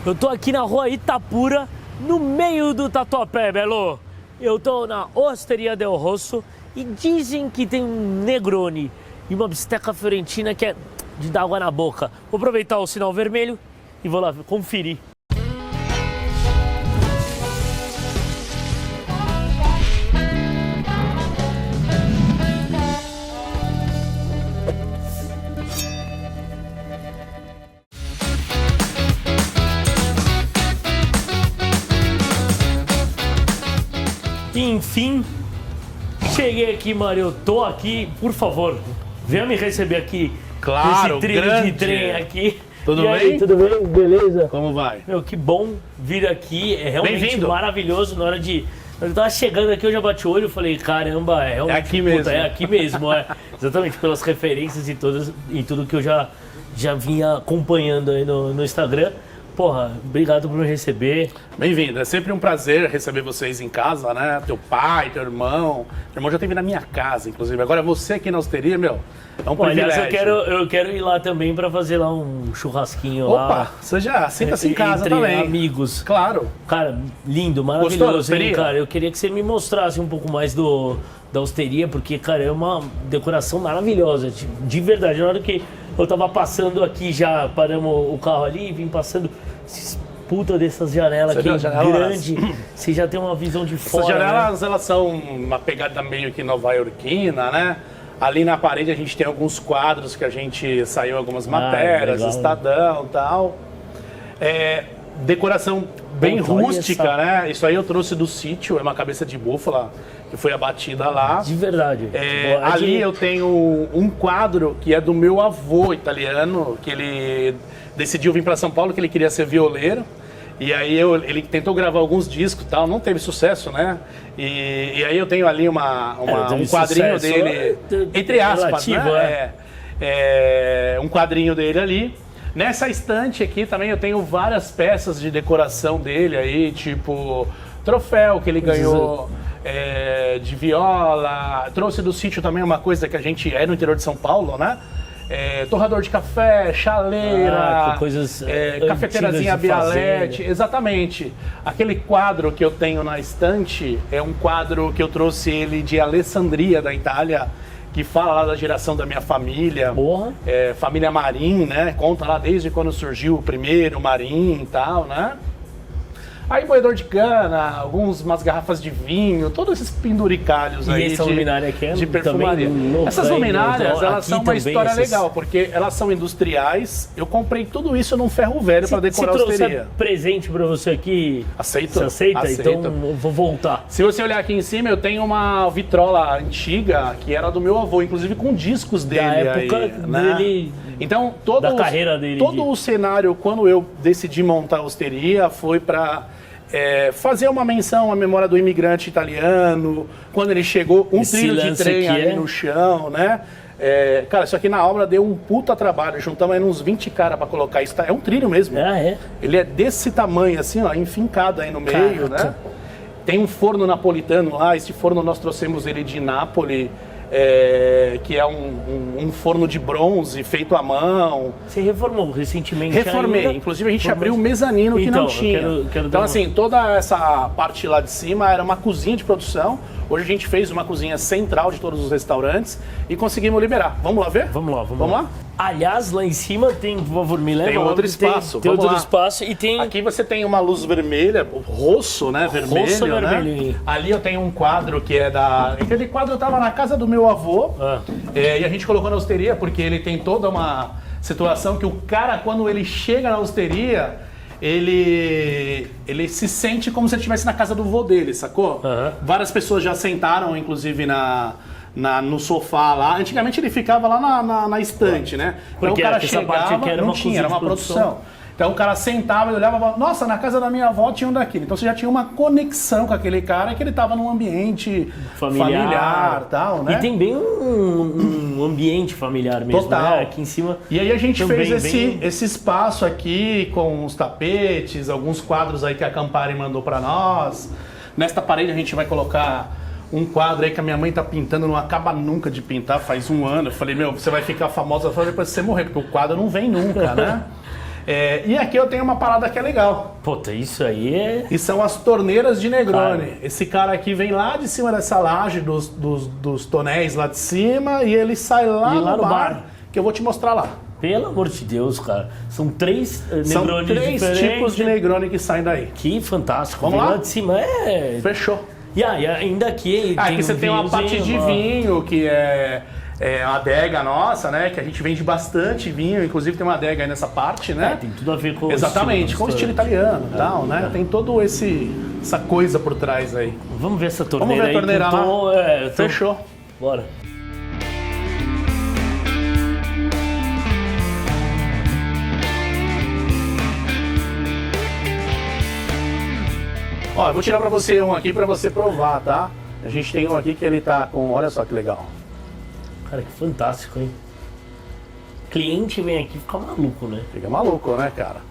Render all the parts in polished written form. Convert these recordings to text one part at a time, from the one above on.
Eu tô aqui na rua Itapura, no meio do Tatuapé, Belo. Eu tô na Osteria del Rosso e dizem que tem um Negroni e uma bisteca fiorentina que é de dar água na boca. Vou aproveitar o sinal vermelho e vou lá conferir. Enfim, cheguei aqui, Mário. Eu tô aqui, por favor, venha me receber aqui. Claro, nesse trilho grande. de trem aqui. Tudo e aí, bem? tudo bem? Beleza? Como vai? Meu, que bom vir aqui. É realmente Bem-vindo. maravilhoso. Na hora de... Eu tava chegando aqui, eu já bati o olho e falei, caramba, é realmente... É aqui mesmo. É aqui mesmo, é. Exatamente, pelas referências e tudo que eu já vinha acompanhando aí no Instagram. Porra, obrigado por me receber. Bem-vindo. É sempre um prazer receber vocês em casa, né? Teu pai, teu irmão. Teu irmão já esteve na minha casa, inclusive. Agora você aqui na Osteria, meu, é um privilégio. Aliás, eu quero ir lá também pra fazer lá um churrasquinho lá. Opa, você já sinta-se em casa entre também. amigos. Claro. Cara, lindo, Gostou da maravilhoso, Osteria? hein, cara? Eu queria que você me mostrasse um pouco mais da Osteria, porque, cara, é uma decoração maravilhosa, de verdade. Na hora que eu tava passando aqui, já paramos o carro ali, vim passando esses puta dessas janelas Você aqui, viu as janelas? grande. Você já tem uma visão de fora, Essas janelas, né? elas são uma pegada meio que nova-iorquina, né? Ali na parede a gente tem alguns quadros que a gente saiu algumas matérias, legal. Estadão e tal. Decoração bem Puta, olha rústica, essa- né? Isso aí eu trouxe do sítio, é uma cabeça de búfala que foi abatida lá. De verdade. Tipo, Ali eu tenho um quadro que é do meu avô italiano, que ele decidiu vir para São Paulo, que ele queria ser violeiro. E aí ele tentou gravar alguns discos e tal, não teve sucesso, né? E aí eu tenho ali um quadrinho dele, entre aspas, relativo, né? Um quadrinho dele ali. Nessa estante aqui também eu tenho várias peças de decoração dele aí, tipo troféu que ele ganhou de viola. Trouxe do sítio também uma coisa que a gente é no interior de São Paulo, né? Torrador de café, chaleira, coisas cafeteirazinha antigas de Bialete, fazenda. exatamente. Aquele quadro que eu tenho na estante é um quadro que eu trouxe ele de Alessandria, da Itália, que fala lá da geração da minha família. Porra. Família Marim, né? Conta lá desde quando surgiu o primeiro Marim e tal, né? Aí moedor de cana, umas garrafas de vinho, todos esses penduricalhos E aí essa luminária aqui é de perfumaria. também louca, Essas hein? luminárias, elas Aqui são uma também, história essas- legal, porque elas são industriais. Eu comprei tudo isso num ferro velho para decorar a Se trouxer osteria. presente pra você aqui, Aceito. você aceita? Aceito. Então eu vou voltar. Se você olhar aqui em cima, eu tenho uma vitrola antiga que era do meu avô, inclusive com discos dele. época aí, né? dele, Então, da carreira dele. todo o cenário, quando eu decidi montar a osteria, foi para fazer uma menção à memória do imigrante italiano, quando ele chegou, um Esse trilho de lance trem aqui ali no chão, né? Cara, isso aqui na obra deu um puta trabalho. Juntamos aí uns 20 caras para colocar isso. É um trilho mesmo. Ah, é? Ele é desse tamanho, assim, ó, enfincado aí no meio, Caraca. né? Tem um forno napolitano lá. Esse forno nós trouxemos ele de Nápoles, que é um forno de bronze feito à mão. Você reformou recentemente Reformei. ainda? Inclusive a gente abriu um mezanino que Então, não tinha. eu quero dar Então uma- assim, toda essa parte lá de cima era uma cozinha de produção. Hoje a gente fez uma cozinha central de todos os restaurantes e conseguimos liberar. Vamos lá ver? Vamos lá. Vamos lá? Aliás, lá em cima tem, por favor, me leva. Tem outro espaço, Tem vamos outro lá. espaço e tem... Aqui você tem uma luz vermelha, rosso, né? Vermelho, né? vermelho. Ali eu tenho um quadro que é da... Aquele quadro estava na casa do meu avô. Ah. E a gente colocou na osteria porque ele tem toda uma situação que o cara, quando ele chega na osteria, ele se sente como se ele estivesse na casa do vô dele, sacou? Aham. Várias pessoas já sentaram, inclusive, no sofá lá. Antigamente ele ficava lá na estante, né? Então Porque o cara essa chegava, parte aqui era não uma tinha, cozinha era de uma produção. produção. Então o cara sentava e olhava e falava, nossa, na casa da minha avó tinha um daquele. Então você já tinha uma conexão com aquele cara que ele estava num ambiente familiar e tal, né? E tem bem um ambiente familiar mesmo, Total. né? Aqui em cima. E aí a gente também fez bem- esse espaço aqui com os tapetes, alguns quadros aí que a Campari mandou pra nós. Nesta parede a gente vai colocar um quadro aí que a minha mãe tá pintando, não acaba nunca de pintar, faz um ano. Eu falei, meu, você vai ficar famosa só depois que você morrer, porque o quadro não vem nunca, né? E aqui eu tenho uma parada que é legal. Puta, isso aí é... E são as torneiras de Negroni. Cara. Esse cara aqui vem lá de cima dessa laje, dos tonéis lá de cima, e ele sai lá, E lá no no bar, bar. que eu vou te mostrar lá. Pelo amor de Deus, cara. São 3 São Negronis 3 diferentes. tipos de Negroni que saem daí. Que fantástico. Vamos Vem lá? lá de cima é... Fechou. E ainda aqui Aqui você um tem uma parte de vinhozinho, vinho, que é uma adega nossa, né? Que a gente vende bastante vinho, inclusive tem uma adega aí nessa parte, né? Tem tudo a ver com Exatamente, o com o estilo italiano e tal, né? Tem todo essa coisa por trás aí. Vamos ver essa Vamos torneira ver a torneira aí. Que eu tô- Fechou. Bora. Ó, eu vou tirar pra você um aqui pra você provar, tá? A gente tem um aqui que ele tá com... Olha só que legal. Cara, que fantástico, hein? Cliente vem aqui e fica maluco, né? Fica maluco, né, cara?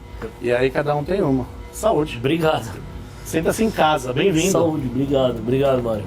E aí cada um tem uma. Saúde. Obrigado. Senta-se em casa, bem-vindo. Saúde, obrigado. Obrigado, Mário.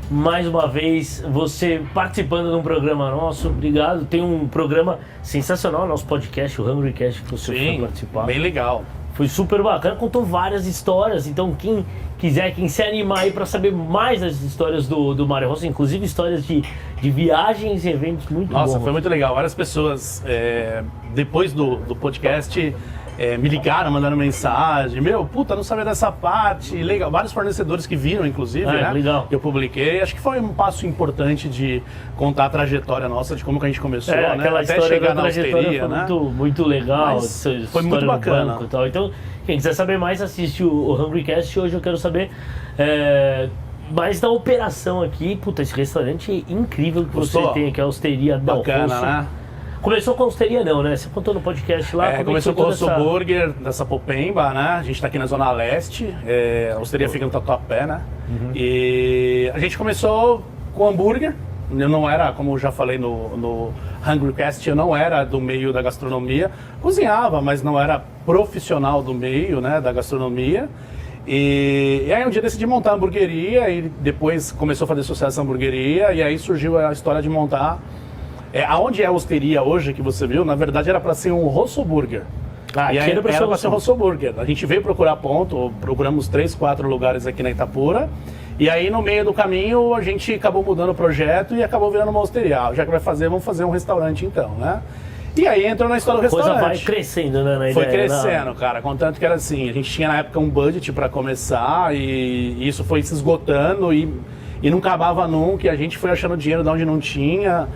Mais uma vez, você participando de um programa nosso, obrigado. Tem um programa sensacional, nosso podcast, o Hungrycast, que você foi participar. Bem legal. Foi super bacana, contou várias histórias. Então, quem quiser, quem se animar aí pra saber mais das histórias do Mário Rossi, inclusive histórias de viagens e eventos muito bons. Nossa, foi muito legal. Várias pessoas, depois do podcast, me ligaram, mandaram mensagem. Meu, puta, não sabia dessa parte. Legal. Vários fornecedores que viram, inclusive, né? Legal. Que eu publiquei. Acho que foi um passo importante de contar a trajetória nossa, de como que a gente começou, né? Aquela Até história chegar da na trajetória hosteria, foi né? muito legal. Mas essa foi história muito do bacana. banco e tal. Então, quem quiser saber mais, assiste o Hungrycast. Hoje eu quero saber mais da operação aqui. Puta, esse restaurante é incrível que Gostou? você tem aqui, a Osteria Del Bacana, Rosso. né? Começou com a Osteria não, né? Você contou no podcast lá. como é que Começou foi com o toda Osso essa- Burger da Sapopemba, né? A gente tá aqui na Zona Leste, a osteria fica no Tatuapé, né? E a gente começou com hambúrguer. Eu não era, como eu já falei no Hungrycast, eu não era do meio da gastronomia. Cozinhava, mas não era profissional do meio, né, da gastronomia. E aí um dia decidi montar a hamburgueria e depois começou a fazer sucesso a hamburgueria. E aí surgiu a história de montar... aonde é a osteria hoje, que você viu, na verdade era para ser um Rosso Burger. E aí, era pra ser era para ser um Rosso Burger. A gente veio procurar ponto, procuramos 3, 4 lugares aqui na Itapura. E aí no meio do caminho a gente acabou mudando o projeto e acabou virando uma osteria. Já que vai fazer, vamos fazer um restaurante então, né? E aí entrou na história do A coisa restaurante. vai crescendo, né? Na Foi ideia, crescendo, cara. Contanto que era assim, a gente tinha na época um budget para começar e isso foi se esgotando e não acabava nunca. E a gente foi achando dinheiro de onde não tinha.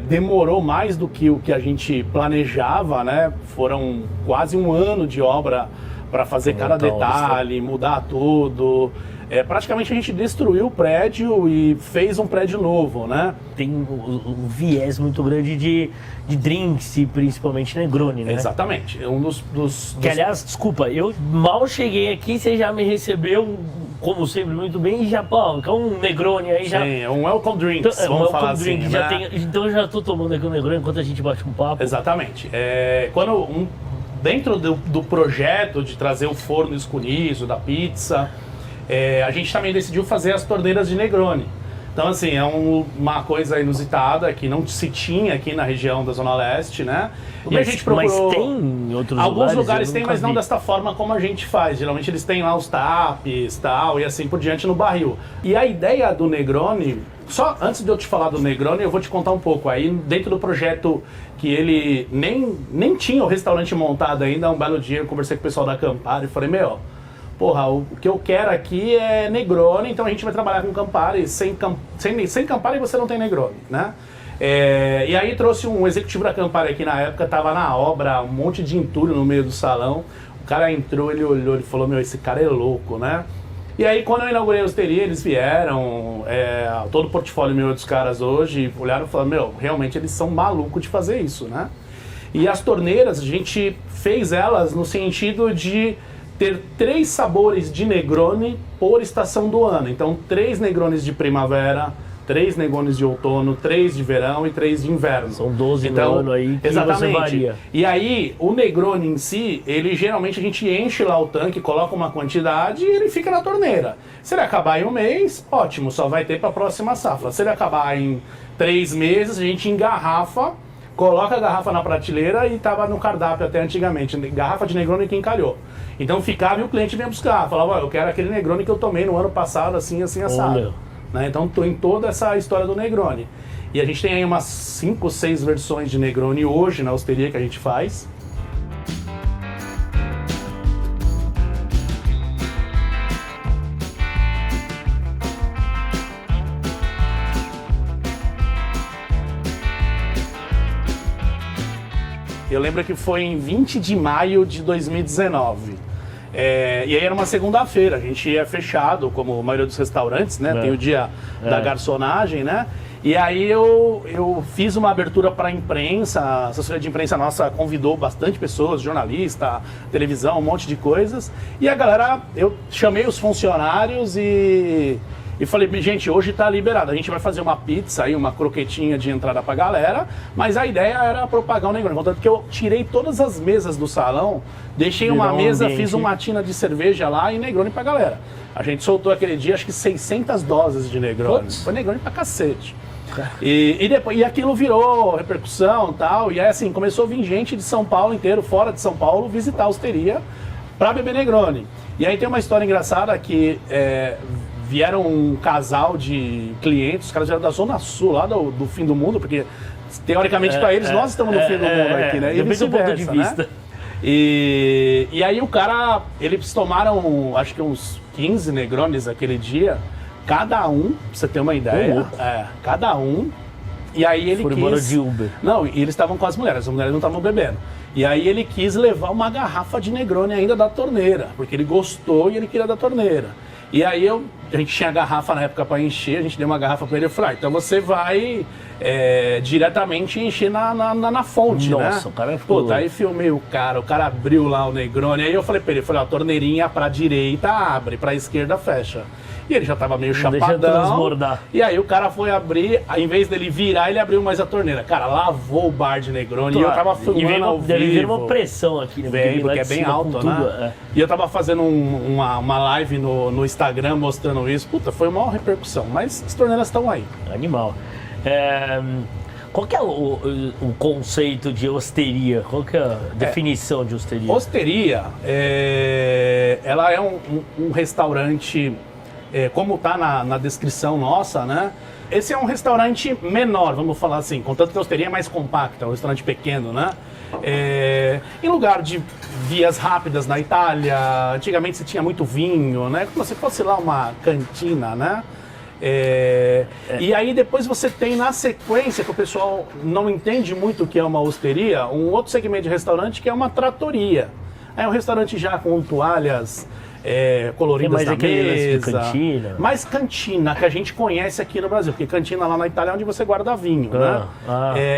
Demorou mais do que o que a gente planejava, né? Foram quase um ano de obra para fazer cada detalhe, mudar tudo. Praticamente a gente destruiu o prédio e fez um prédio novo, né? Tem um viés muito grande de drinks, e principalmente Negroni, né? Exatamente. Um dos Que, aliás, desculpa, eu mal cheguei aqui, você já me recebeu, como sempre, muito bem, e já, pô, um Negroni aí já... Sim, um welcome drinks, Então, vamos welcome falar drink, assim, já né? então eu já tô tomando aqui um Negroni enquanto a gente bate um papo. Exatamente. Dentro do projeto de trazer o forno escunizo, da pizza, a gente também decidiu fazer as torneiras de Negroni. Então, assim, é uma coisa inusitada que não se tinha aqui na região da Zona Leste, né? E a gente procurou... Mas tem em outros lugares? Alguns lugares Eu tem, nunca mas não vi. desta forma como a gente faz. Geralmente eles têm lá os tapes tal, e assim por diante no barril. E a ideia do Negroni, só antes de eu te falar do Negroni, eu vou te contar um pouco. Aí dentro do projeto que ele nem tinha o restaurante montado ainda, um belo dia eu conversei com o pessoal da Campari e falei, meu... Porra, o que eu quero aqui é Negroni, então a gente vai trabalhar com Campari. Sem Campari você não tem Negroni, né? E aí trouxe um executivo da Campari aqui na época, tava na obra, um monte de entulho no meio do salão. O cara entrou, ele olhou, ele falou, meu, esse cara é louco, né? E aí quando eu inaugurei a osteria, eles vieram, todo o portfólio meu dos caras hoje, olharam e falaram, meu, realmente eles são malucos de fazer isso, né? E as torneiras, a gente fez elas no sentido de ter 3 sabores de Negroni por estação do ano. Então, 3 Negronis de primavera, 3 Negronis de outono, 3 de verão e 3 de inverno. São 12 no ano aí que você varia. E aí, o Negroni em si, ele geralmente a gente enche lá o tanque, coloca uma quantidade e ele fica na torneira. Se ele acabar em um mês, ótimo, só vai ter para a próxima safra. Se ele acabar em 3 meses, a gente engarrafa, coloca a garrafa na prateleira e estava no cardápio até antigamente, garrafa de Negroni que encalhou. Então ficava e o cliente vinha buscar, falava, eu quero aquele Negroni que eu tomei no ano passado, assim, assim, assado. Né? Então tem toda essa história do Negroni. E a gente tem aí umas 5 ou 6 versões de Negroni hoje na osteria que a gente faz. Eu lembro que foi em 20 de maio de 2019. E aí era uma segunda-feira, a gente ia fechado, como a maioria dos restaurantes, né? Tem o dia da garçonagem, né? E aí eu fiz uma abertura para a imprensa, a assessoria de imprensa nossa convidou bastante pessoas, jornalista, televisão, um monte de coisas. E a galera, eu chamei os funcionários e falei, gente, hoje tá liberado, a gente vai fazer uma pizza aí, uma croquetinha de entrada pra galera, mas a ideia era propagar o Negroni, contanto que eu tirei todas as mesas do salão, deixei uma mesa, fiz uma tina de cerveja lá e Negroni pra galera. A gente soltou aquele dia, acho que 600 doses de Negroni. Putz. Foi Negroni pra cacete. E aquilo virou repercussão e tal, e aí assim, começou a vir gente de São Paulo inteiro, fora de São Paulo, visitar a osteria pra beber Negroni. E aí tem uma história engraçada que vieram um casal de clientes, os caras vieram da Zona Sul, lá do fim do mundo, porque teoricamente para eles nós estamos no fim do mundo aqui, né? Depende do ponto de vista. Né? E aí o cara, eles tomaram acho que uns 15 Negronis aquele dia, cada um, pra você ter uma ideia, cada um. E aí ele foram embora de Uber. Não, e eles estavam com as mulheres não estavam bebendo. E aí ele quis levar uma garrafa de Negroni ainda da torneira, porque ele gostou e ele queria da torneira. E aí a gente tinha garrafa na época para encher, a gente deu uma garrafa para ele e falei, então você vai diretamente encher na fonte, né? Nossa, o cara ficou... Puta, aí filmei o cara abriu lá o Negroni, aí eu falei para ele, a torneirinha pra direita abre, pra esquerda fecha. E ele já tava meio chapadão. E aí o cara foi abrir, em vez dele virar, ele abriu mais a torneira. Cara, lavou o bar de Negroni e eu tava filmando ao vivo. Deve vir uma pressão aqui, né? Porque é bem alto, né? E eu tava fazendo uma live no Instagram mostrando isso. Puta, foi uma maior repercussão, mas as torneiras estão aí. Animal. Qual que é o conceito de osteria? Qual que é a definição de osteria? Osteria, ela é um restaurante... como está na descrição nossa, né? Esse é um restaurante menor, vamos falar assim, contanto que a osteria é mais compacta, um restaurante pequeno, né? Em lugar de vias rápidas na Itália, antigamente se tinha muito vinho, né? Como se fosse lá uma cantina, né? E aí depois você tem na sequência, que o pessoal não entende muito o que é uma osteria, um outro segmento de restaurante que é uma tratoria. É um restaurante já com toalhas... coloridas na mesa, cantina. Mais cantina que a gente conhece aqui no Brasil, porque cantina lá na Itália é onde você guarda vinho, né?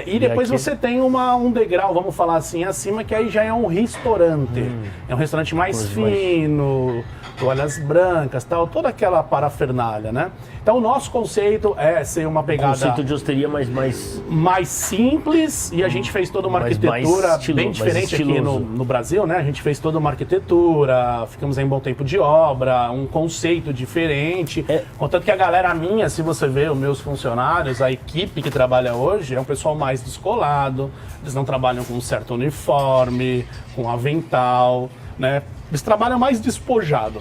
E depois você tem um degrau, vamos falar assim, acima, que aí já é um restaurante. É um restaurante mais fino, toalhas brancas, tal, toda aquela parafernália, né? Então o nosso conceito é ser uma pegada... conceito de osteria mais simples, e a gente fez toda uma arquitetura bem diferente aqui no Brasil, né? A gente fez toda uma arquitetura, ficamos em bom tempo de obra, um conceito diferente. Contanto que a galera minha, se você vê os meus funcionários, a equipe que trabalha hoje, é um pessoal mais descolado, eles não trabalham com um certo uniforme, com avental, né? Eles trabalham mais despojado.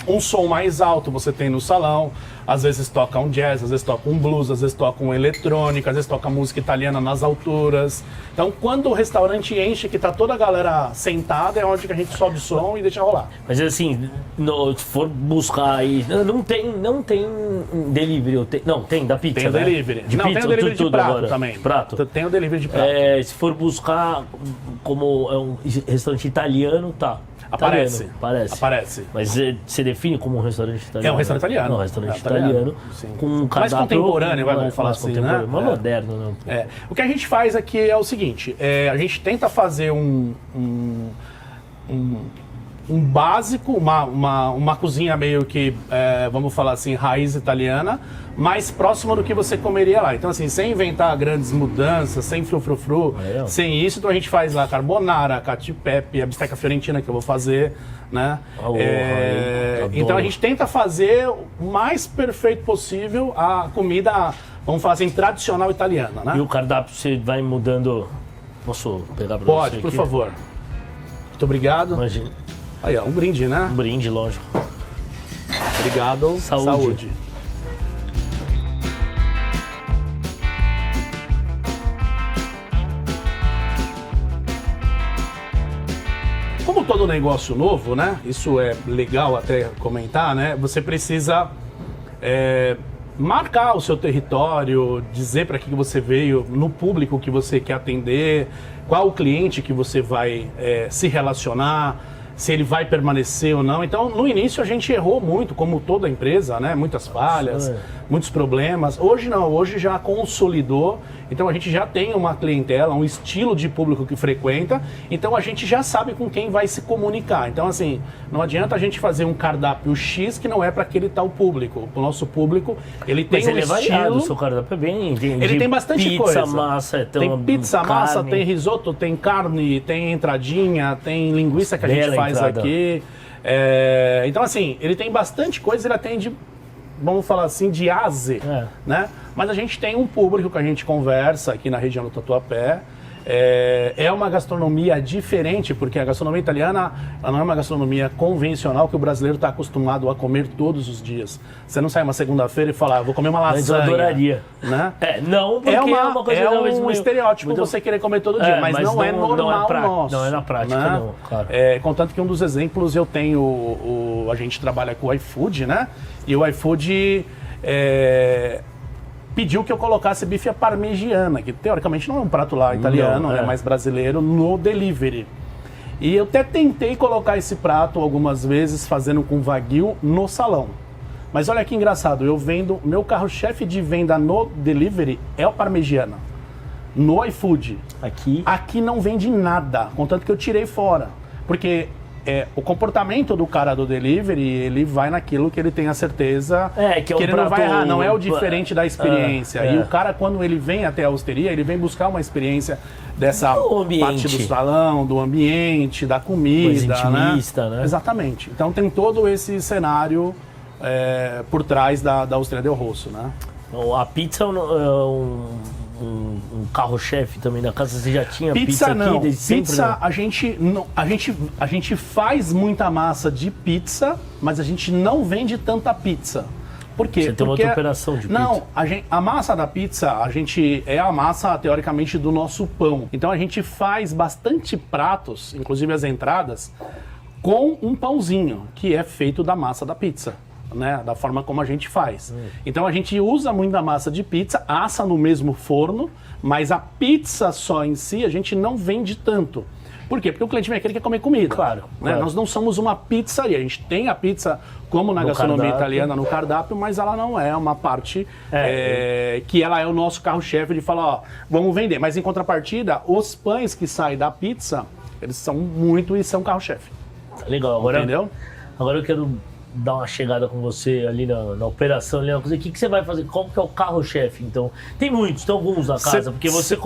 Um som mais alto você tem no salão, às vezes toca um jazz, às vezes toca um blues, às vezes toca um eletrônica, às vezes toca música italiana nas alturas. Então quando o restaurante enche, que tá toda a galera sentada, é onde que a gente sobe o som e deixa rolar. Mas assim, se for buscar aí, não tem delivery, tem da pizza, tem o delivery. De pizza, tem o delivery de prato agora. também. Prato? Tem o delivery de prato. Se for buscar como é um restaurante italiano, tá. Aparece. Mas você define como um restaurante italiano? É um restaurante italiano. Não, um restaurante italiano. Com um cardápio mais contemporâneo, vamos falar assim, né? Mais moderno, né? O que a gente faz aqui é o seguinte, a gente tenta fazer um básico, uma cozinha meio que, vamos falar assim, raiz italiana, mais próxima do que você comeria lá. Então, assim, sem inventar grandes mudanças, sem frufrufru, sem isso, então a gente faz lá carbonara, cacio e pepe, a bisteca fiorentina que eu vou fazer, né? Então a gente tenta fazer o mais perfeito possível a comida, vamos falar assim, tradicional italiana, né? E o cardápio você vai mudando... Posso pegar pra você? Pode, por favor. Muito obrigado. Imagina. Aí, ó, um brinde, né? Um brinde, lógico. Obrigado. Saúde. Como todo negócio novo, né? Isso é legal até comentar, né? Você precisa marcar o seu território, dizer para que você veio, no público que você quer atender, qual o cliente que você vai se relacionar, se ele vai permanecer ou não. Então, no início a gente errou muito, como toda empresa, né? Muitas falhas, muitos problemas. Hoje não, hoje já consolidou. Então a gente já tem uma clientela, um estilo de público que frequenta. Então a gente já sabe com quem vai se comunicar. Então, assim, não adianta a gente fazer um cardápio X que não é para aquele tal público. O nosso público, ele tem um estilo... variado, o seu cardápio é bem... Ele tem bastante pizza, coisa. Massa, tem pizza, massa, tem risoto, tem carne, tem entradinha, tem linguiça que a gente faz aqui. Então, assim, ele tem bastante coisa, ele atende, vamos falar assim, de A a Z, né? Mas a gente tem um público que a gente conversa aqui na região do Tatuapé. É uma gastronomia diferente, porque a gastronomia italiana ela não é uma gastronomia convencional que o brasileiro está acostumado a comer todos os dias. Você não sai uma segunda-feira e fala, vou comer uma lasanha. Mas eu adoraria. Né? Não, porque é uma coisa um estereótipo você querer comer todo dia, mas não é normal nosso. Não é na prática, né? não, claro. Contanto que um dos exemplos eu tenho, a gente trabalha com o iFood, né? E o iFood... pediu que eu colocasse bife à parmegiana, que teoricamente não é um prato lá italiano, é mais brasileiro, no delivery. E eu até tentei colocar esse prato algumas vezes, fazendo com wagyu no salão. Mas olha que engraçado, eu vendo, meu carro-chefe de venda no delivery é o parmegiana. No iFood. Aqui não vende nada, contanto que eu tirei fora. Porque... o comportamento do cara do delivery, ele vai naquilo que ele tem a certeza que ele não vai errar, não é o diferente da experiência. E o cara, quando ele vem até a osteria, ele vem buscar uma experiência dessa parte do salão, do ambiente, da comida, mais intimista, né? Exatamente. Então tem todo esse cenário por trás da Osteria del Rosso, né? A pizza é um carro-chefe também da casa, você já tinha pizza aqui não. desde sempre? Pizza, a gente faz muita massa de pizza, mas a gente não vende tanta pizza. Por quê? Você tem uma outra operação de pizza? Não, a massa da pizza, é a massa, teoricamente, do nosso pão. Então a gente faz bastante pratos, inclusive as entradas, com um pãozinho, que é feito da massa da pizza. Né, da forma como a gente faz. Então a gente usa muita massa de pizza, assa no mesmo forno, mas a pizza só em si a gente não vende tanto. Por quê? Porque o cliente vem aqui, ele quer comer comida. Claro. Nós não somos uma pizzaria, a gente tem a pizza como na gastronomia italiana no cardápio, mas ela não é uma parte que ela é o nosso carro-chefe de falar, vamos vender. Mas em contrapartida, os pães que saem da pizza, eles são são carro-chefe. Legal. Agora, entendeu? Agora eu quero dar uma chegada com você ali na operação, ali na coisa. O que você vai fazer? Qual que é o carro-chefe, então? Tem muitos, tem alguns na casa, porque você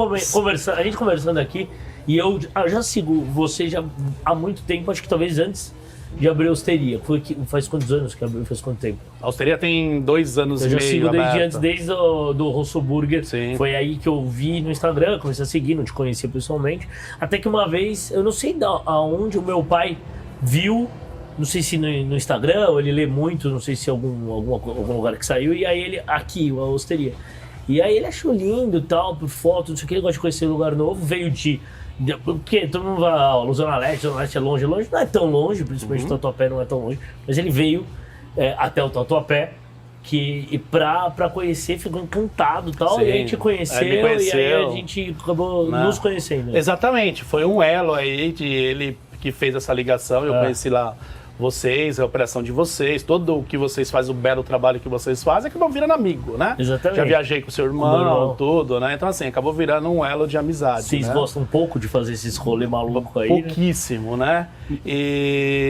a gente conversando aqui, e eu já sigo você já há muito tempo, acho que talvez antes de abrir a Osteria. Faz quantos anos que abriu? Faz quanto tempo? A Osteria tem 2 anos e meio. Eu já sigo desde antes, desde do Rosso Burger. Sim. Foi aí que eu vi no Instagram, comecei a seguir, não te conhecia pessoalmente. Até que uma vez, eu não sei aonde o meu pai viu, não sei se no Instagram, ou ele lê muito, não sei se algum lugar que saiu, e aí ele, aqui, a Osteria. E aí ele achou lindo e tal, por foto, não sei o que, ele gosta de conhecer lugar novo, veio porque todo mundo vai, Zona Leste é longe, não é tão longe, principalmente o Tatuapé não é tão longe, mas ele veio até o Tatuapé, pra conhecer, ficou encantado e tal, Sim. e a gente conheceu, e aí a gente acabou nos conhecendo. Exatamente, foi um elo aí de ele que fez essa ligação, eu conheci lá vocês, a operação de vocês, todo o que vocês fazem, o belo trabalho que vocês fazem, acabou virando amigo, né? Exatamente. Já viajei com o seu irmão, tudo, né? Então, assim, acabou virando um elo de amizade. Vocês né? gostam um pouco de fazer esses rolês malucos aí, né? Pouquíssimo, né?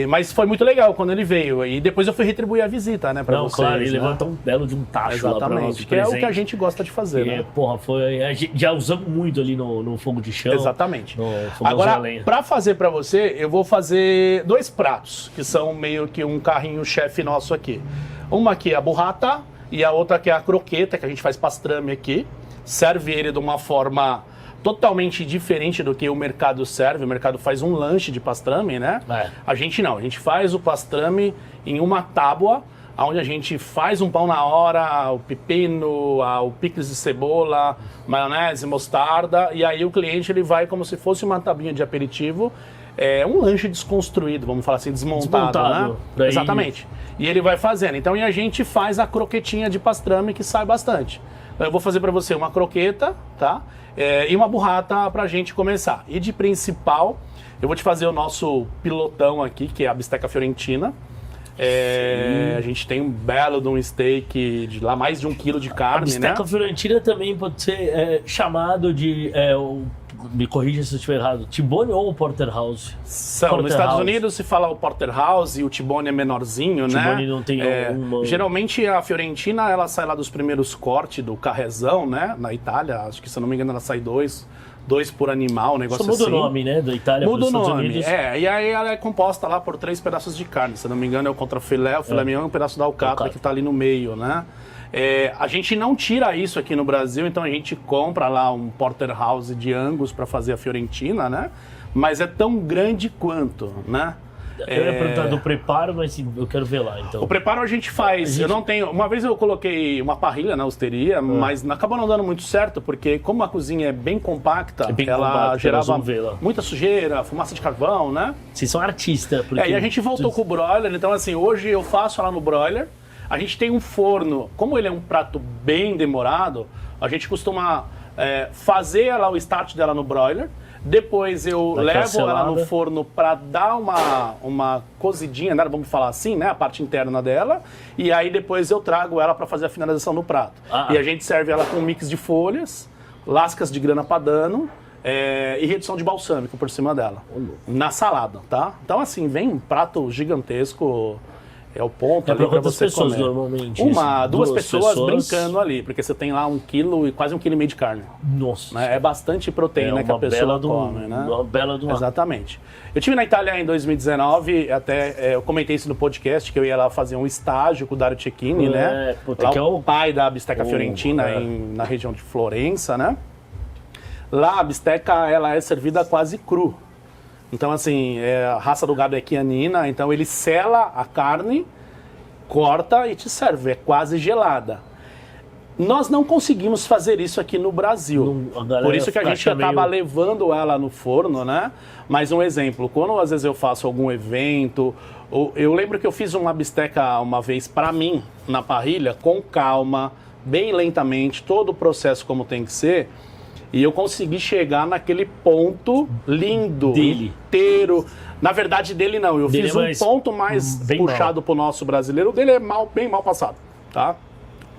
Mas foi muito legal quando ele veio. E depois eu fui retribuir a visita, né, pra vocês. Claro, ele né? levanta um belo de um tacho lá pra nós. Exatamente, que é o que a gente gosta de fazer, né? Porra, a gente já usamos muito ali no fogo de chão. Exatamente. No fogãozinho a Agora, lenha. pra fazer pra você, eu vou fazer 2 pratos, que são meio que um carrinho-chefe nosso aqui. Uma aqui é a burrata e a outra aqui é a croqueta, que a gente faz pastrame aqui. Serve ele de uma forma totalmente diferente do que o mercado serve. O mercado faz um lanche de pastrame, né? A gente não, a gente faz o pastrame em uma tábua, onde a gente faz um pão na hora, o pepino, o picles de cebola, maionese, mostarda, e aí o cliente ele vai como se fosse uma tabuinha de aperitivo, um lanche desconstruído, vamos falar assim, desmontado, né? Exatamente. E ele vai fazendo. Então, e a gente faz a croquetinha de pastrame que sai bastante. Eu vou fazer para você uma croqueta, tá? E uma burrata pra gente começar. E de principal, eu vou te fazer o nosso pilotão aqui, que é a bisteca fiorentina. A gente tem um belo de um steak de lá, mais de 1 quilo de carne, né? A bisteca fiorentina também pode ser chamado de, me corrija se eu estiver errado, T-bone ou Porterhouse? Nos Estados Unidos se fala o Porterhouse e o T-bone é menorzinho, né? T-bone não tem Geralmente a fiorentina, ela sai lá dos primeiros cortes do carrezão, né? Na Itália, acho que se eu não me engano ela sai 2 por animal, um negócio assim. Só muda assim. o nome, né? Da Itália para os Estados Unidos. E aí ela é composta lá por 3 pedaços de carne. Se eu não me engano é o contrafilé, o filé mignon e um pedaço da alcatra que tá ali no meio, né? A gente não tira isso aqui no Brasil, então a gente compra lá um Porterhouse de Angus para fazer a fiorentina, né? Mas é tão grande quanto, né? Eu ia perguntar do preparo, mas eu quero ver lá, então. O preparo a gente faz, eu não tenho... Uma vez eu coloquei uma parrilha na osteria, mas acabou não dando muito certo, porque como a cozinha é bem compacta, ela gerava muita sujeira, fumaça de carvão, né? Vocês são artistas. E a gente voltou com o broiler, então assim, hoje eu faço lá no broiler, a gente tem um forno, como ele é um prato bem demorado, a gente costuma fazer lá o start dela no broiler, depois eu levo ela no forno para dar uma cozidinha, né? Vamos falar assim, né? A parte interna dela. E aí depois eu trago ela para fazer a finalização no prato. E a gente serve ela com um mix de folhas, lascas de grana padano e redução de balsâmico por cima dela. Na salada, tá? Então assim, vem um prato gigantesco. É o ponto ali para você pessoas comer. Normalmente? Duas pessoas brincando ali, porque você tem lá 1 quilo e quase 1,5 kg de carne. Nossa. Né? É bastante proteína que a pessoa come, né? Uma bela de uma... Exatamente. Eu estive na Itália em 2019, até eu comentei isso no podcast, que eu ia lá fazer um estágio com o Dario Cecchini, né? Lá que é o pai da bisteca fiorentina na região de Florença, né? Lá a bisteca ela é servida quase cru. Então, assim, a raça do gado é chianina, então ele sela a carne, corta e te serve, é quase gelada. Nós não conseguimos fazer isso aqui no Brasil, por isso que a gente acaba levando ela no forno, né? Mas um exemplo, quando às vezes eu faço algum evento, eu lembro que eu fiz uma bisteca uma vez para mim, na parrilha, com calma, bem lentamente, todo o processo como tem que ser, e eu consegui chegar naquele ponto lindo, inteiro. Na verdade, dele não. Eu fiz um ponto mais puxado pro nosso brasileiro. O dele é bem mal passado, tá?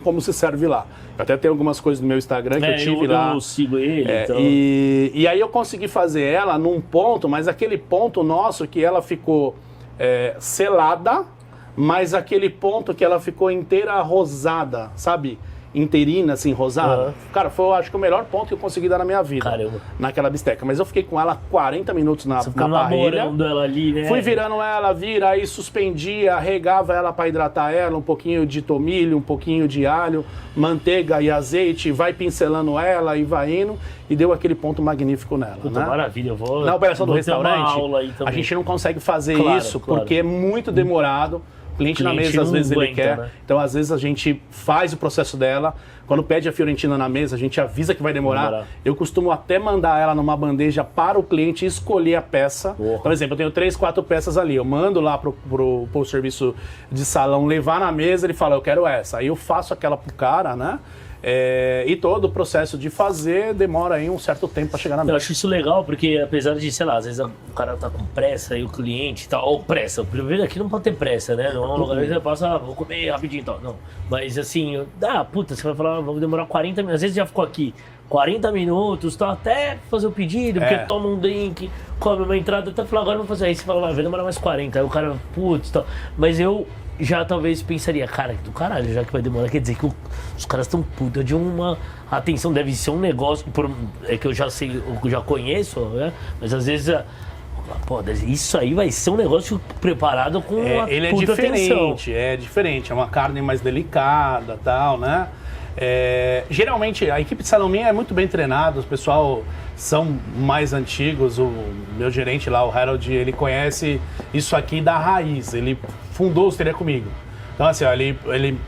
Como se serve lá. Eu até tenho algumas coisas no meu Instagram que eu tive lá. Eu sigo ele, então... E aí eu consegui fazer ela num ponto, mas aquele ponto nosso que ela ficou selada, mas aquele ponto que ela ficou inteira rosada, sabe? Inteirina, assim, rosada. Cara, foi, eu acho que o melhor ponto que eu consegui dar na minha vida. Caramba. Naquela bisteca. Mas eu fiquei com ela 40 minutos na parrilha. Ela ali, né? Fui virando ela, aí suspendia, regava ela para hidratar ela, um pouquinho de tomilho, um pouquinho de alho, manteiga e azeite, vai pincelando ela e vai indo. E deu aquele ponto magnífico nela. Puta, né? Maravilha, eu vou... Na operação do restaurante, a gente não consegue fazer isso porque é muito demorado. O cliente na mesa, às vezes, ele quer. Né? Então, às vezes, a gente faz o processo dela. Quando pede a fiorentina na mesa, a gente avisa que vai demorar. Eu costumo até mandar ela numa bandeja para o cliente escolher a peça. Por exemplo, eu tenho 3, 4 peças ali. Eu mando lá pro serviço de salão levar na mesa, ele fala, eu quero essa. Aí eu faço aquela pro cara, né? E todo o processo de fazer demora aí um certo tempo para chegar na Eu mesa. acho isso legal, porque apesar de, sei lá, às vezes o cara tá com pressa e o cliente tá, ou pressa, o primeiro aqui não pode ter pressa, né? Não é um lugar, às vezes você passa, vou comer rapidinho e tal. Não. Mas assim, puta, você vai falar, vamos demorar 40 minutos, às vezes já ficou aqui 40 minutos, tá, até fazer o pedido, porque toma um drink, come uma entrada, até falar, agora eu vou fazer. Aí você fala, vai demorar mais 40. Aí o cara, putz, tal. Mas eu já talvez pensaria, cara, do caralho, já que vai demorar, quer dizer que os caras estão puta de uma atenção, deve ser um negócio que eu já sei, eu já conheço, né? Mas às vezes, pô, isso aí vai ser um negócio preparado com uma ele puta atenção. é diferente, é uma carne mais delicada, tal, né? Geralmente a equipe de salão minha é muito bem treinada, os pessoal são mais antigos, o meu gerente lá, o Harold, ele conhece isso aqui da raiz, ele fundou a Osteria comigo. Então assim, ó, ele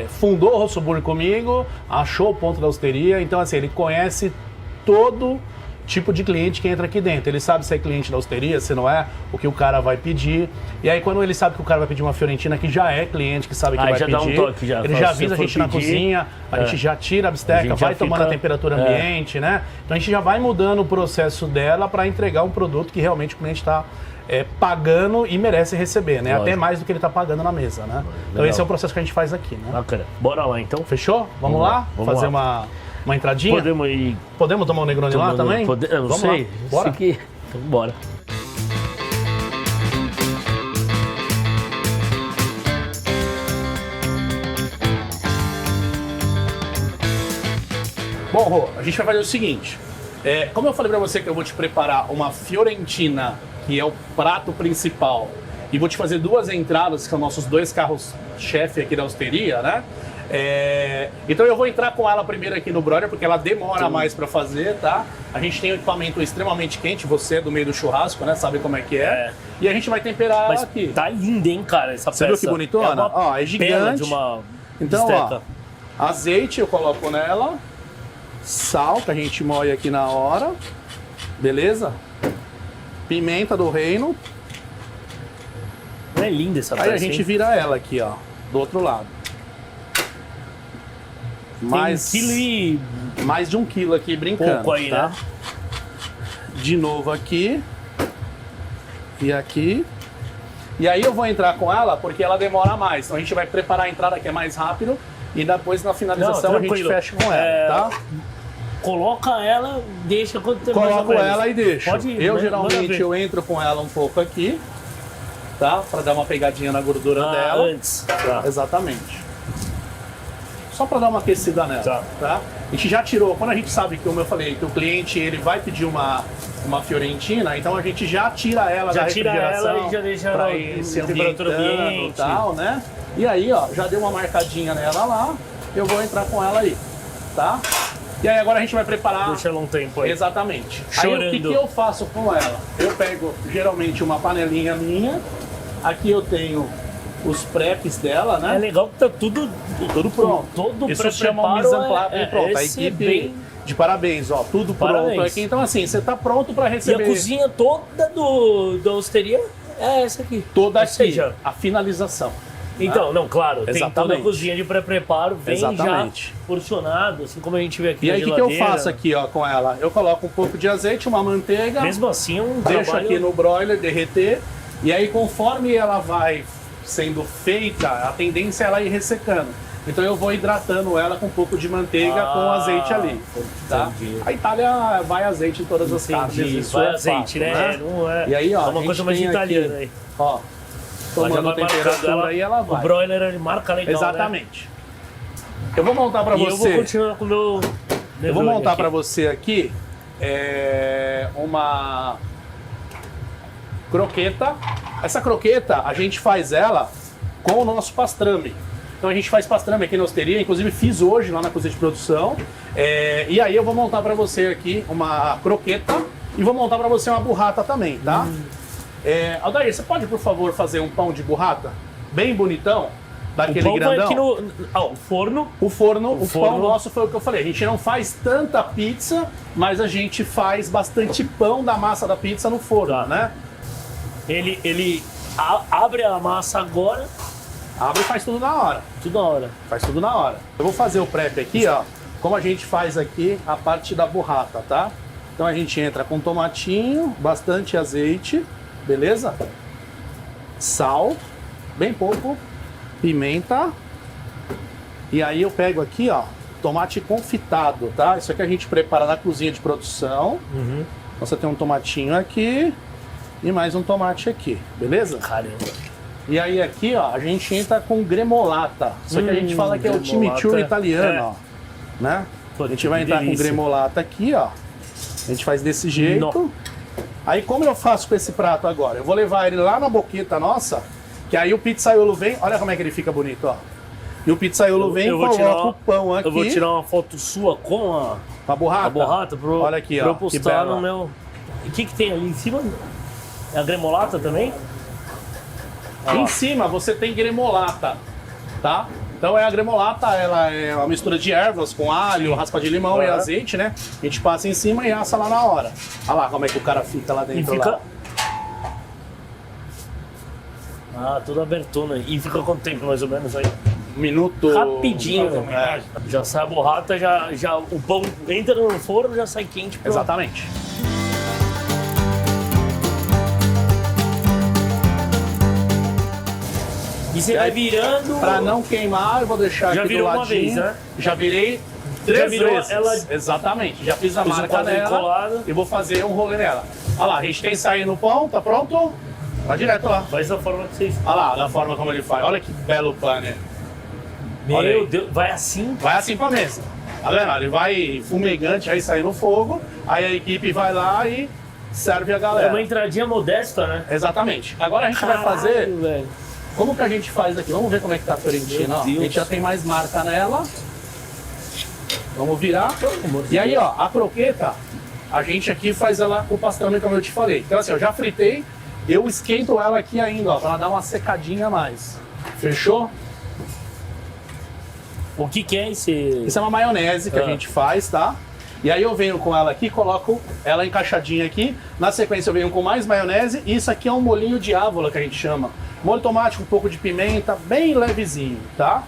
fundou o Rossoburg comigo, achou o ponto da Osteria, então assim, ele conhece todo tipo de cliente que entra aqui dentro. Ele sabe se é cliente da Osteria, se não é, o que o cara vai pedir. E aí quando ele sabe que o cara vai pedir uma fiorentina, que já é cliente, que sabe que vai já pedir, dá um toque, ele já avisa a gente na cozinha, a gente já tira a bisteca, vai tomando a temperatura ambiente, né? Então a gente já vai mudando o processo dela para entregar um produto que realmente o cliente está pagando e merece receber, né? Até mais do que ele está pagando na mesa, né? Então esse é o processo que a gente faz aqui, né? Bacana. Bora lá então. Fechou? Vamos lá? Vamos fazer lá. Uma entradinha? Podemos ir. Podemos tomar um Negroni lá também? Eu não Vamos sei. lá. Bora. Então bora. Bom, Rô, a gente vai fazer o seguinte. Como eu falei pra você que eu vou te preparar uma fiorentina, que é o prato principal, e vou te fazer duas entradas, que são nossos dois carros-chefe aqui da Osteria, né? Então eu vou entrar com ela primeiro aqui no broiler, porque ela demora mais pra fazer, tá? A gente tem um equipamento extremamente quente, você é do meio do churrasco, né? Sabe como é que é. E a gente vai temperar ela aqui. Tá linda, hein, cara, essa Você peça. viu que bonitona? É gigante. De uma então, bisteca. Azeite eu coloco nela, sal que a gente moe aqui na hora, beleza? Pimenta do reino. Não é linda essa peça, Aí a gente vira ela aqui, ó, do outro lado. Mais de 1 quilo aqui brincando, pouco aí, tá? né? De novo aqui e aqui. E aí eu vou entrar com ela porque ela demora mais. Então a gente vai preparar a entrada que é mais rápido e depois na finalização a gente fecha com ela, tá? Coloca ela, deixa quanto tempo mais ou Coloco menos. ela e deixo. Pode ir, eu manda geralmente ver. eu entro com ela um pouco aqui, tá? Pra dar uma pegadinha na gordura dela. Antes. Tá. Exatamente. Só para dar uma aquecida nela, tá? A gente já tirou, quando a gente sabe que, como eu falei, que o cliente ele vai pedir uma fiorentina, então a gente já tira ela da refrigeração, ela e já deixa pra ela ir em se temperatura ambientando e ambiente. tal, né? E aí, ó, já deu uma marcadinha nela lá, eu vou entrar com ela aí, tá? E aí agora a gente vai preparar... Deixa ela um tempo aí. Exatamente. Chorando. Aí o que eu faço com ela? Eu pego, geralmente, uma panelinha minha, aqui eu tenho os preps dela, né? É legal que tá tudo pronto. Todo Isso se chama um mise en place pronto. A equipe de parabéns, ó, tudo pronto aqui. Então assim, você tá pronto para receber. E a cozinha toda da Osteria é essa aqui. Toda Ou aqui, seja, a finalização. então, não, claro, tem toda a Exatamente. cozinha de pré-preparo, vem Exatamente. já porcionado, assim como a gente vê aqui E na aí o que eu geladeira. faço aqui, ó, com ela? Eu coloco um pouco de azeite, uma manteiga, Mesmo assim, é um deixo trabalho... aqui no broiler derreter. E aí conforme ela vai sendo feita, a tendência é ela ir ressecando. Então eu vou hidratando ela com um pouco de manteiga com azeite ali, tá? entendi. A Itália vai azeite em todas as carnes. Isso vai é azeite, fato, né? Não é... E aí, ó, é uma a coisa gente mais tem italiana aqui, aí. ó, Ela já tomando vai marcando temperatura aí ela vai. O broiler ele marca legal, Exatamente. Eu vou montar pra né? E eu vou você. continuar com o meu... Eu vou montar aqui. pra você aqui uma croqueta. Essa croqueta, a gente faz ela com o nosso pastrame. Então a gente faz pastrame aqui na Osteria, inclusive fiz hoje lá na cozinha de produção. E aí eu vou montar pra você aqui uma croqueta e vou montar pra você uma burrata também, tá? Aldair, você pode, por favor, fazer um pão de burrata? Bem bonitão, daquele O pão vai grandão? aqui no... o forno. O forno, o forno. pão nosso foi o que eu falei. A gente não faz tanta pizza, mas a gente faz bastante pão da massa da pizza no forno, Tá. né? Ele abre a massa agora. Abre e faz tudo na hora. Tudo da hora. Faz tudo na hora. Eu vou fazer o prep aqui, ó, como a gente faz aqui a parte da burrata, tá? Então a gente entra com tomatinho, bastante azeite, beleza? Sal, bem pouco, pimenta. E aí eu pego aqui, ó, tomate confitado, tá? Isso aqui a gente prepara na cozinha de produção. Uhum. Você tem um tomatinho aqui e mais um tomate aqui, beleza? Caramba. E aí aqui, ó, a gente entra com gremolata. Isso aqui a gente fala que é o gremolata, chimichurri italiano, é. ó. Né? Pô, A gente vai entrar delícia. com gremolata aqui, ó. A gente faz desse jeito. Nó. Aí como eu faço com esse prato agora? Eu vou levar ele lá na boqueta nossa, que aí o pizzaiolo vem, olha como é que ele fica bonito, ó. E o pizzaiolo vem e coloca o pão aqui. Eu vou tirar uma foto sua com a borrata. a borrata Olha aqui, pra ó. eu que postar bela. no meu... E o que tem ali em cima? É a gremolata também? Em cima você tem gremolata, tá? Então a gremolata, ela é uma mistura de ervas com alho, raspa de limão e Aham. azeite, né? A gente passa em cima e assa lá na hora. Olha lá como é que o cara fica lá E dentro. fica... Lá. Ah, tudo abertona. E fica quanto tempo mais ou menos aí? Um minuto. Rapidinho. É, Já sai a borrata, já o pão entra no forno, já sai quente. Pronto. exatamente. E você vai virando... Pra não queimar, eu vou deixar Já aqui do virou uma ladinho. vez, né? Já virei Já três virou vezes. ela- Exatamente. Já fiz a Fiz um marca nela quadriculado. e vou fazer um rolê nela. Olha lá, a gente tem sair no pão, tá pronto? Vai direto lá. Faz da forma que vocês... Olha lá, da forma como ele faz. Olha que belo banner. Olha Meu aí. Deus, vai assim? Vai assim pra mesa. Tá vendo? Ele vai fumegante aí sair no fogo, aí a equipe vai lá e serve a É galera. uma entradinha modesta, né? Exatamente. Agora a gente vai fazer. Caralho, velho. Como que a gente faz aqui? Vamos ver como é que tá a Fiorentina. Ó. A Meu Deus. gente já tem mais marca nela. Vamos virar. amor de E aí, ó, a croqueta, a gente aqui faz ela com pastrame, como eu te falei. Então, assim, eu já fritei, eu esquento ela aqui ainda, ó, pra ela dar uma secadinha a mais. Fechou? O que é esse... Isso é uma maionese que a Ah. gente faz, tá? E aí eu venho com ela aqui, coloco ela encaixadinha aqui. Na sequência eu venho com mais maionese. E isso aqui é um molhinho de ávola que a gente chama. Molho tomate com um pouco de pimenta, bem levezinho, tá?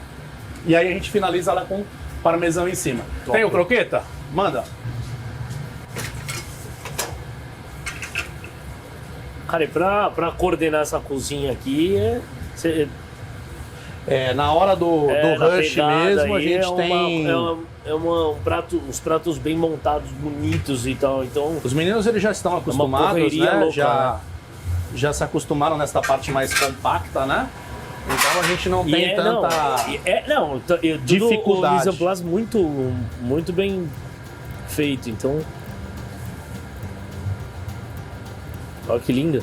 E aí a gente finaliza ela com parmesão em cima. Top. Tem o croqueta? Manda. Cara, e pra coordenar essa cozinha aqui, Na hora do na rush pegada mesmo, a aí gente tem... uns pratos bem montados, bonitos e tal. Então, Os meninos eles já estão acostumados, correria né? louca, Já se acostumaram nessa parte mais compacta, né? Então a gente não tem tanta... tudo dificuldade. o mise en place muito bem feito, então... Olha que linda.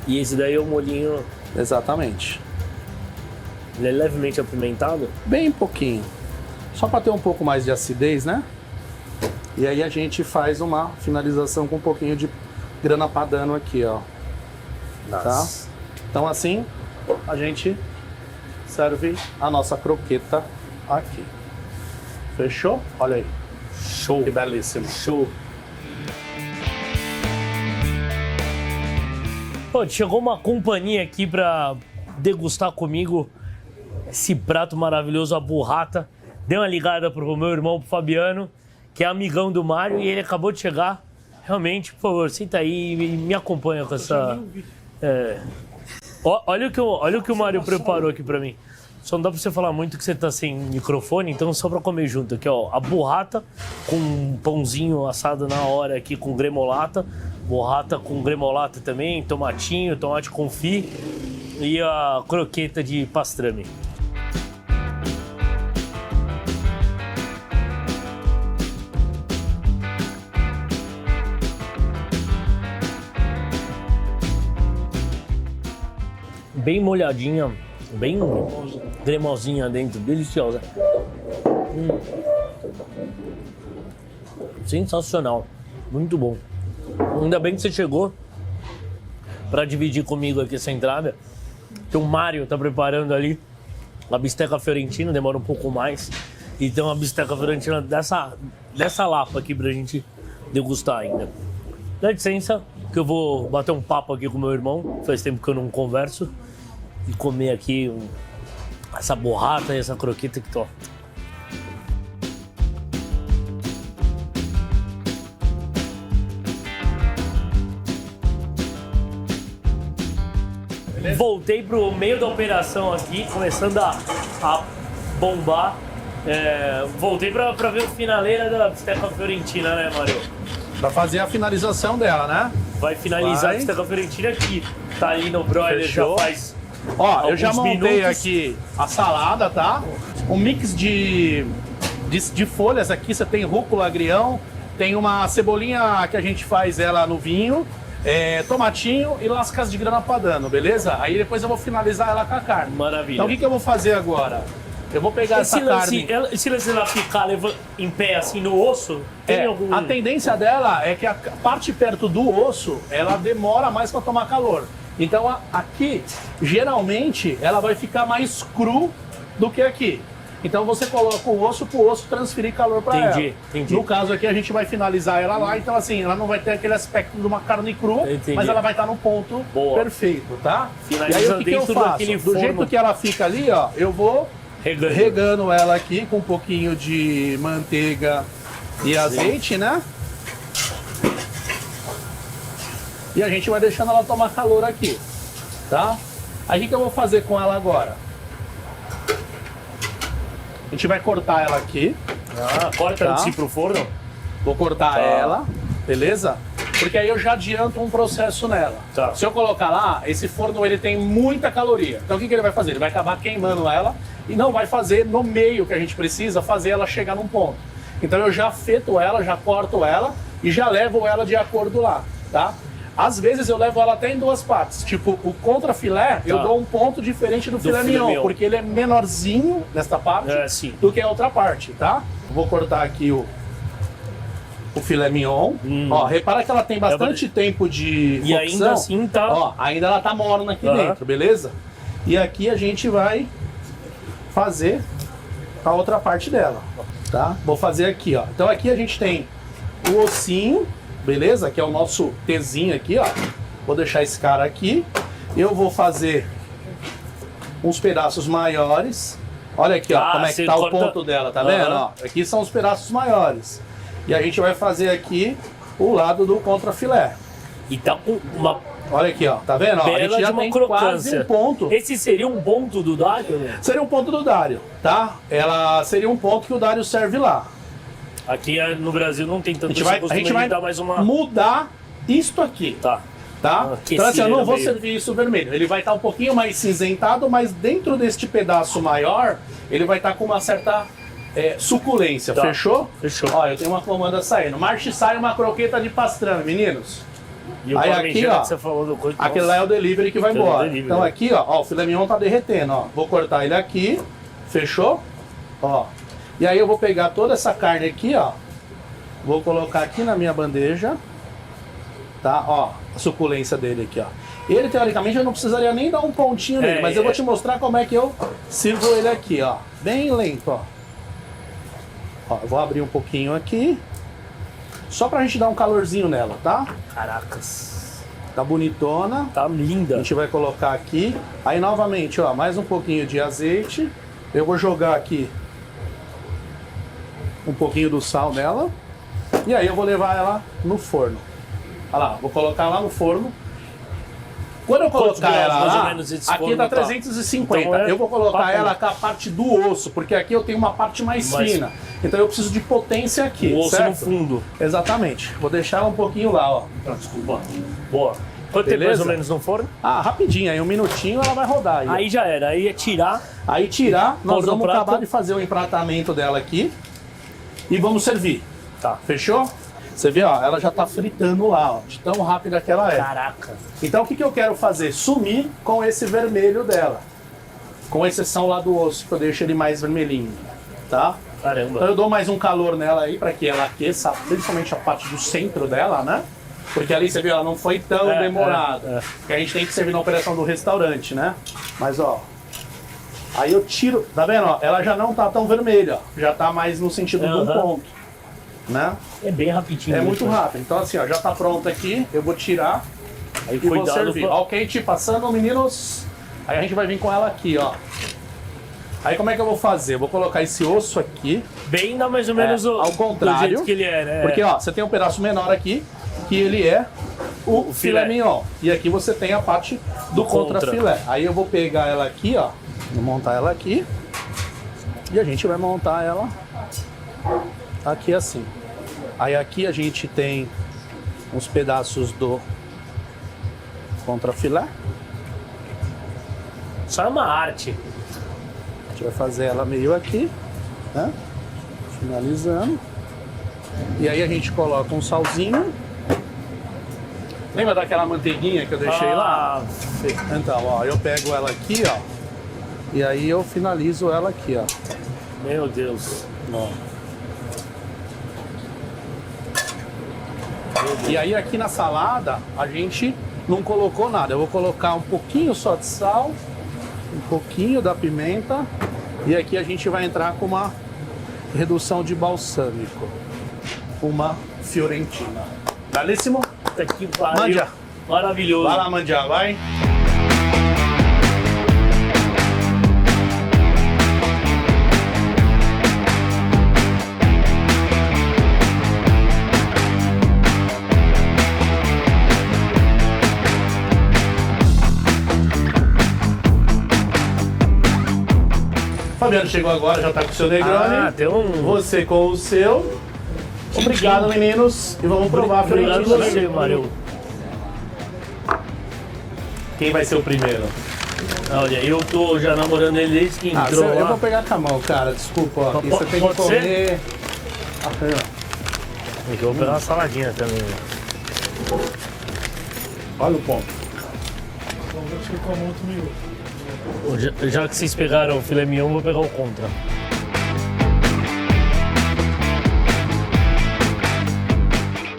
E esse daí é o molhinho, Exatamente. ele é levemente apimentado. Bem pouquinho. Só para ter um pouco mais de acidez, né? E aí a gente faz uma finalização com um pouquinho de grana padano aqui, ó. Tá? Então assim, a gente serve a nossa croqueta aqui. Fechou? Olha aí. Show. Que belíssimo. Show. Pô, chegou uma companhia aqui pra degustar comigo esse prato maravilhoso, a burrata. Dei uma ligada pro meu irmão, pro Fabiano, que é amigão do Mário, e ele acabou de chegar. Realmente, por favor, senta aí e me acompanha com essa... Olha o que o Mário preparou aqui pra mim. Só não dá pra você falar muito que você tá sem microfone, então só pra comer junto aqui, ó. A burrata com um pãozinho assado na hora aqui com gremolata. Burrata com gremolata também, tomatinho, tomate confit e a croqueta de pastrame. Bem molhadinha, bem cremosinha dentro, deliciosa. Sensacional, muito bom. Ainda bem que você chegou para dividir comigo aqui essa entrada. Que o Mário tá preparando ali a bisteca fiorentina, demora um pouco mais. E tem uma bisteca fiorentina dessa lapa aqui pra gente degustar ainda. Dá licença, que eu vou bater um papo aqui com meu irmão. Faz tempo que eu não converso. E comer aqui essa borrata e essa croqueta que tô. Voltei pro meio da operação aqui, começando a bombar. Voltei pra ver o finaleira da bisteca fiorentina, né, Mário? Pra fazer a finalização dela, né? Vai finalizar a bisteca fiorentina aqui. Tá ali no broiler, Fechou. já faz. Ó, eu já alguns montei minutos. aqui a salada, tá? Um mix de folhas aqui, você tem rúcula, agrião, tem uma cebolinha que a gente faz ela no vinho, tomatinho e lascas de grana padano, beleza? Aí depois eu vou finalizar ela com a carne. Maravilha. Então o que eu vou fazer agora? Eu vou pegar essa carne... Esse lance dela ficar em pé assim no osso, tem algum... A tendência dela é que a parte perto do osso, ela demora mais para tomar calor. Então aqui, geralmente, ela vai ficar mais cru do que aqui. Então você coloca o osso pro osso transferir calor para ela. Entendi. No caso aqui, a gente vai finalizar ela lá. Então assim, ela não vai ter aquele aspecto de uma carne crua, mas ela vai estar no ponto perfeito, tá? E aí o que eu faço? Do jeito que ela fica ali, ó, eu vou regando ela aqui com um pouquinho de manteiga e azeite, né? E a gente vai deixando ela tomar calor aqui, tá? Aí o que eu vou fazer com ela agora? A gente vai cortar ela aqui. Corta antes de ir pro forno? Vou cortar ela, beleza? Porque aí eu já adianto um processo nela. Tá. Se eu colocar lá, esse forno ele tem muita caloria. Então o que ele vai fazer? Ele vai acabar queimando ela e não vai fazer no meio que a gente precisa fazer ela chegar num ponto. Então eu já afeto ela, já corto ela e já levo ela de acordo lá, tá? Às vezes eu levo ela até em duas partes. Tipo, o contra filé, eu dou um ponto diferente do filé mignon, porque ele é menorzinho nesta parte do que a outra parte, tá? Vou cortar aqui o filé mignon. Ó, repara que ela tem bastante tempo de cocção. E ainda assim tá... Ó, ainda ela tá morna aqui dentro, beleza? E aqui a gente vai fazer a outra parte dela, tá? Vou fazer aqui, ó. Então aqui a gente tem o ossinho, beleza? Que é o nosso Tzinho aqui, ó. Vou deixar esse cara aqui. Eu vou fazer uns pedaços maiores. Olha aqui, ó, como é que tá o ponto dela, tá vendo? Ó, aqui são os pedaços maiores. E a gente vai fazer aqui o lado do contrafilé. E tá com uma... Olha aqui, ó, tá vendo? Ó, a gente já tem quase um ponto. Esse seria um ponto do Dário, né? Seria um ponto do Dário, tá? Ela seria um ponto que o Dário serve lá. Aqui no Brasil não tem tanto a gente vai dar mais uma... mudar isto aqui. Tá. Então assim, eu não vou servir isso vermelho. Ele vai estar um pouquinho mais cinzentado, mas dentro deste pedaço maior, ele vai estar com uma certa suculência. Tá. Fechou? Fechou. Ó, eu tenho uma comanda saindo. Marche sai uma croqueta de pastrame, meninos. E o aí aqui, ó, que você falou do coisa, aquele lá é o delivery que vai embora. Então aqui, ó, o filé mignon tá derretendo, ó. Vou cortar ele aqui. Fechou? Ó. E aí eu vou pegar toda essa carne aqui, ó. Vou colocar aqui na minha bandeja. Tá? Ó, a suculência dele aqui, ó. Ele, teoricamente, eu não precisaria nem dar um pontinho nele, mas eu vou te mostrar como é que eu sirvo ele aqui, ó. Bem lento, ó. Ó, eu vou abrir um pouquinho aqui. Só pra gente dar um calorzinho nela, tá? Caracas. Tá bonitona. Tá linda. A gente vai colocar aqui. Aí, novamente, ó, mais um pouquinho de azeite. Eu vou jogar aqui um pouquinho do sal nela. E aí eu vou levar ela no forno. Olha lá, vou colocar lá no forno. Quando eu colocar ela lá, aqui tá 350. Então eu vou colocar ela com a parte do osso, porque aqui eu tenho uma parte mais fina. Então eu preciso de potência aqui, o osso certo? no fundo. Exatamente. Vou deixar ela um pouquinho lá, ó. Desculpa. Boa. Quanto tempo mais ou menos no forno? Ah, rapidinho, aí um minutinho ela vai rodar. Aí já era, aí é tirar. Aí tirar, nós vamos acabar de fazer o empratamento dela aqui. E vamos servir. Tá. Fechou? Você vê, ó, ela já tá fritando lá, ó, de tão rápida que ela é. Caraca. Então o que eu quero fazer? Sumir com esse vermelho dela. Com exceção lá do osso, que eu deixo ele mais vermelhinho, tá? Caramba. Então eu dou mais um calor nela aí, pra que ela aqueça, principalmente a parte do centro dela, né? Porque ali, você viu, ela não foi tão demorada. Porque a gente tem que servir na operação do restaurante, né? Mas, ó, aí eu tiro, tá vendo, ó? Ela já não tá tão vermelha, ó. Já tá mais no sentido de um ponto. né? É bem rapidinho. É isso, muito né? rápido. Então assim, ó, já tá pronto aqui. Eu vou tirar Aí e vou cuidado servir. com- Ó, o quente passando, meninos. Aí a gente vai vir com ela aqui, ó. Aí como é que eu vou fazer? Eu vou colocar esse osso aqui. Bem dá mais ou menos ao contrário, do jeito que ele é, né? Porque, ó, você tem um pedaço menor aqui, que ele é o filé filé. mignon. E aqui você tem a parte do contra. contra-filé. Aí eu vou pegar ela aqui, ó. Vou montar ela aqui. E a gente vai montar ela aqui assim. Aí aqui a gente tem uns pedaços do contra-filé. Só é uma arte. A gente vai fazer ela meio aqui, né? Finalizando. E aí a gente coloca um salzinho. Lembra daquela manteiguinha que eu deixei lá? Então, ó, eu pego ela aqui, ó. E aí eu finalizo ela aqui, ó. Meu Deus. Ó. E aí aqui na salada a gente não colocou nada. Eu vou colocar um pouquinho só de sal, um pouquinho da pimenta. E aqui a gente vai entrar com uma redução de balsâmico. Uma fiorentina. Belíssimo? Puta que pariu. Mandia. Maravilhoso. Vai lá, Mandia, vai. Fabiano chegou agora, já tá com o seu Negroni. Ah, tem um... Você com o seu. Obrigado, meninos. E vamos provar a Obrigado fiorentina. você, Mário. Quem vai ser o primeiro? Olha, eu tô já namorando ele desde que entrou eu lá. vou pegar com a mão, cara. Desculpa, ó. Aqui você tem que Pode ser? comer. Aqui, Eu vou pegar uma saladinha também. ó. Olha o ponto. Já que vocês pegaram o filé mignon, eu vou pegar o contra.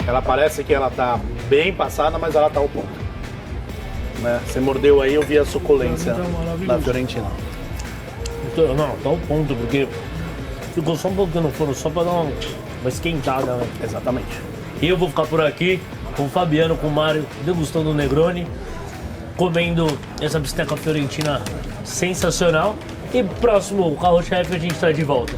Ela parece que ela tá bem passada, mas ela tá ao ponto. Né? Você mordeu aí, eu vi a suculência da fiorentina. Não, tá o ponto, porque ficou só um pouquinho no forno, só pra dar uma esquentada, né? Exatamente. E eu vou ficar por aqui com o Fabiano, com o Mário, degustando o Negroni, comendo essa bisteca fiorentina sensacional. E próximo carro-chefe a gente tá de volta.